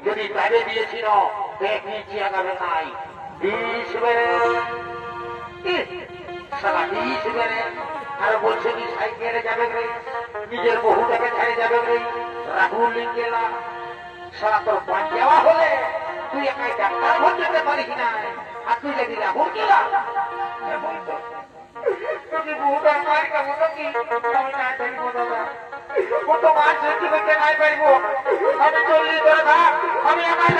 যদি বাইরে দিয়েছিল নিচে আগাবে নাই আর বলছে কি সাইকেলে যাবে রে নিজের বহুটাকে ছেড়ে যাবে রে রাহুল গেলা সারা তোর পাঁচ যাওয়া হলে তুই একাই ডাক্তার ভোট যেতে পারিস না আর তুই যদি রাহুল গেলা তুমি বহুটা মার খাবো নাকি আমি না পারিব দাদা ও তো মার সহ্য করতে নাই পারিব আমি চল্লিশ করে থাক আমি আমার